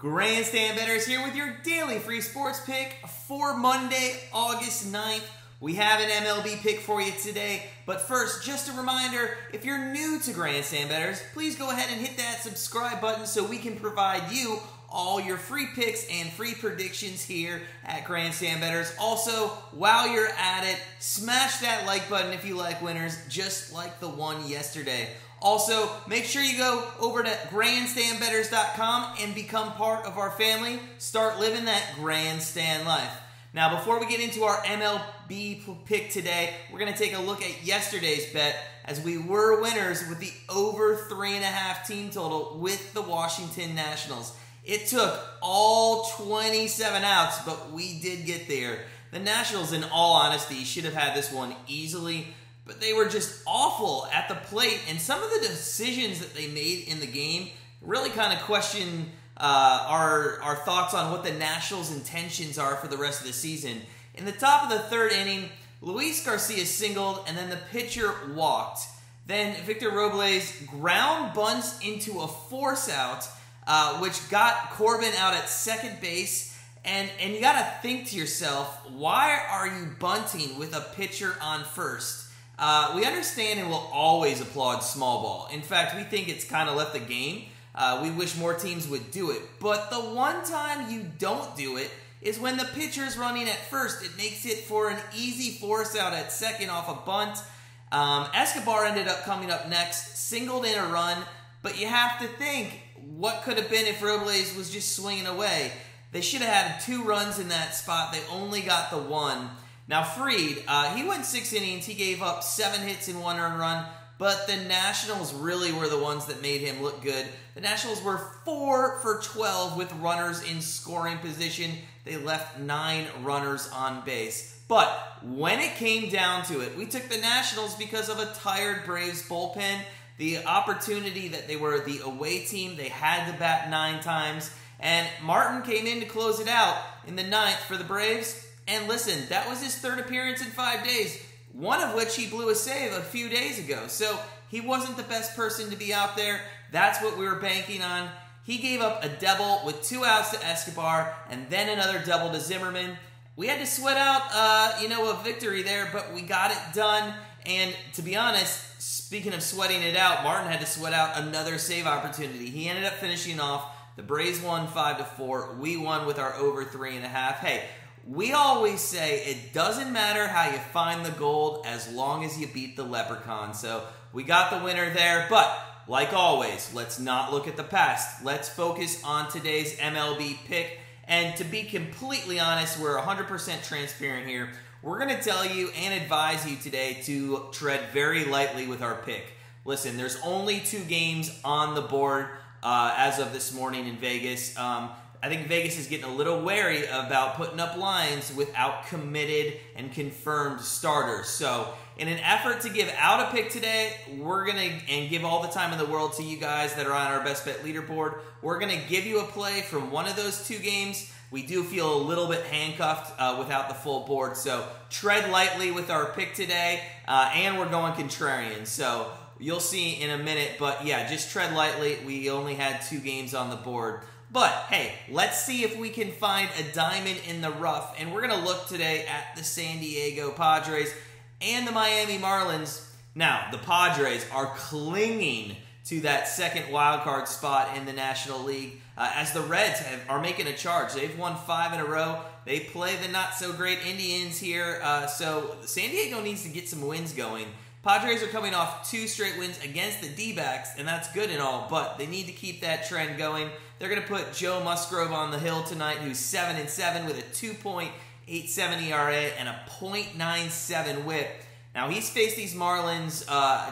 Grandstand Bettors here with your daily free sports pick for Monday, August 9th. We have an MLB pick for you today, but first, just a reminder, if you're new to Grandstand Bettors, please go ahead and hit that subscribe button so we can provide you all your free picks and free predictions here at Grandstand Bettors. Also, while you're at it, smash that like button if you like winners, just like the one yesterday. Also, make sure you go over to grandstandbettors.com and become part of our family. Start living that grandstand life. Now, before we get into our MLB pick today, we're going to take a look at yesterday's bet as we were winners with the over 3.5 team total with the Washington Nationals. It took all 27 outs, but we did get there. The Nationals, in all honesty, should have had this one easily, but they were just awful at the plate, and some of the decisions that they made in the game really kind of question our thoughts on what the Nationals' intentions are for the rest of the season. In the top of the third inning, Luis Garcia singled, and then the pitcher walked. Then Victor Robles ground bunts into a force out, which got Corbin out at second base. And you got to think to yourself, why are you bunting with a pitcher on first? We understand and will always applaud small ball. In fact, we think it's kind of left the game. We wish more teams would do it. But the one time you don't do it is when the pitcher's running at first. It makes it for an easy force out at second off a bunt. Escobar ended up coming up next, singled in a run. But you have to think, what could have been if Robles was just swinging away? They should have had 2 runs in that spot. They only got the 1. Now, Fried, he went 6 innings. He gave up 7 hits and 1 earned run, but the Nationals really were the ones that made him look good. The Nationals were 4 for 12 with runners in scoring position. They left 9 runners on base. But when it came down to it, we took the Nationals because of a tired Braves bullpen, the opportunity that they were the away team. They had to bat 9 times, and Martin came in to close it out in the 9th for the Braves. And listen, that was his 3rd appearance in 5 days, one of which he blew a save a few days ago. So he wasn't the best person to be out there. That's what we were banking on. He gave up a double with 2 outs to Escobar and then another double to Zimmerman. We had to sweat out, a victory there, but we got it done. And to be honest, speaking of sweating it out, Martin had to sweat out another save opportunity. He ended up finishing off. The Braves won 5-4. We won with our over 3.5. Hey, we always say it doesn't matter how you find the gold as long as you beat the leprechaun. So we got the winner there, but like always, let's not look at the past. Let's focus on today's MLB pick. And to be completely honest, we're 100% transparent here. We're going to tell you and advise you today to tread very lightly with our pick. Listen, there's only 2 games on the board as of this morning in Vegas. I think Vegas is getting a little wary about putting up lines without committed and confirmed starters. So in an effort to give out a pick today, we're going to, and give all the time in the world to you guys that are on our best bet leaderboard, we're going to give you a play from one of those 2 games. We do feel a little bit handcuffed without the full board. So tread lightly with our pick today, and we're going contrarian. So you'll see in a minute, but yeah, just tread lightly. We only had 2 games on the board. But, hey, let's see if we can find a diamond in the rough. And we're going to look today at the San Diego Padres and the Miami Marlins. Now, the Padres are clinging to that second wildcard spot in the National League as the Reds are making a charge. They've won 5 in a row. They play the not-so-great Indians here. So San Diego needs to get some wins going. Padres are coming off 2 straight wins against the D-backs, and that's good and all, but they need to keep that trend going. They're going to put Joe Musgrove on the hill tonight, who's 7-7 with a 2.87 ERA and a .97 whip. Now, he's faced these Marlins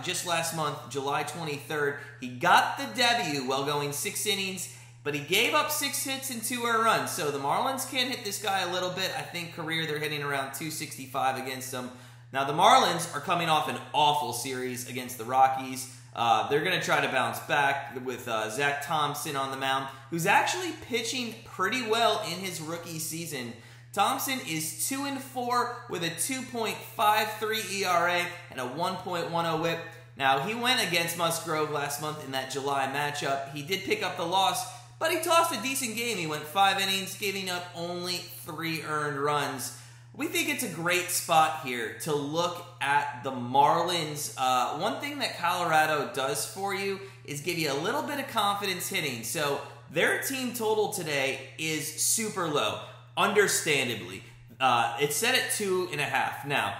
just last month, July 23rd. He got the debut while going 6 innings, but he gave up 6 hits and 2 earned runs. So the Marlins can hit this guy a little bit. I think career they're hitting around 265 against him. Now, the Marlins are coming off an awful series against the Rockies. They're going to try to bounce back with Zach Thompson on the mound, who's actually pitching pretty well in his rookie season. Thompson is 2-4 with a 2.53 ERA and a 1.10 whip. Now, he went against Musgrove last month in that July matchup. He did pick up the loss, but he tossed a decent game. He went 5 innings, giving up only 3 earned runs. We think it's a great spot here to look at the Marlins. One thing that Colorado does for you is give you a little bit of confidence hitting. So their team total today is super low, understandably. It's set at 2.5. Now,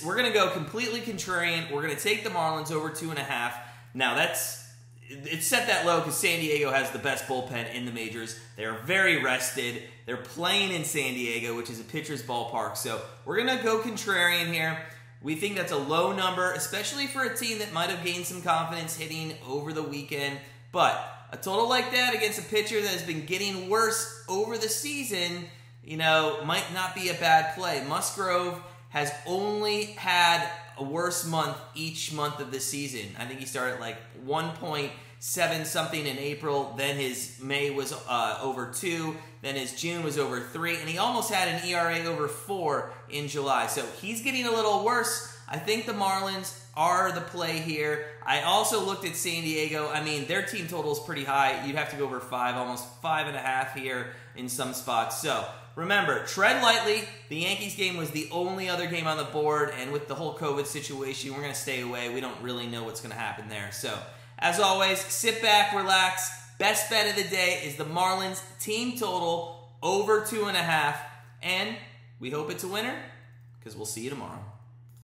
we're going to go completely contrarian. We're going to take the Marlins over 2.5. Now, it's set that low because San Diego has the best bullpen in the majors. They're very rested. They're playing in San Diego, which is a pitcher's ballpark. So we're going to go contrarian here. We think that's a low number, especially for a team that might have gained some confidence hitting over the weekend. But a total like that against a pitcher that has been getting worse over the season, might not be a bad play. Musgrove has only had a worse month each month of the season. I think he started like 1.7 something in April, then his May was over 2, then his June was over 3, and he almost had an ERA over 4 in July. So he's getting a little worse. I think the Marlins are the play here. I also looked at San Diego. I mean, their team total is pretty high. You'd have to go over 5, almost 5.5 here in some spots. So remember, tread lightly. The Yankees game was the only other game on the board, and with the whole COVID situation, we're going to stay away. We don't really know what's going to happen there. So, as always, sit back, relax. Best bet of the day is the Marlins team total over 2.5, and we hope it's a winner because we'll see you tomorrow.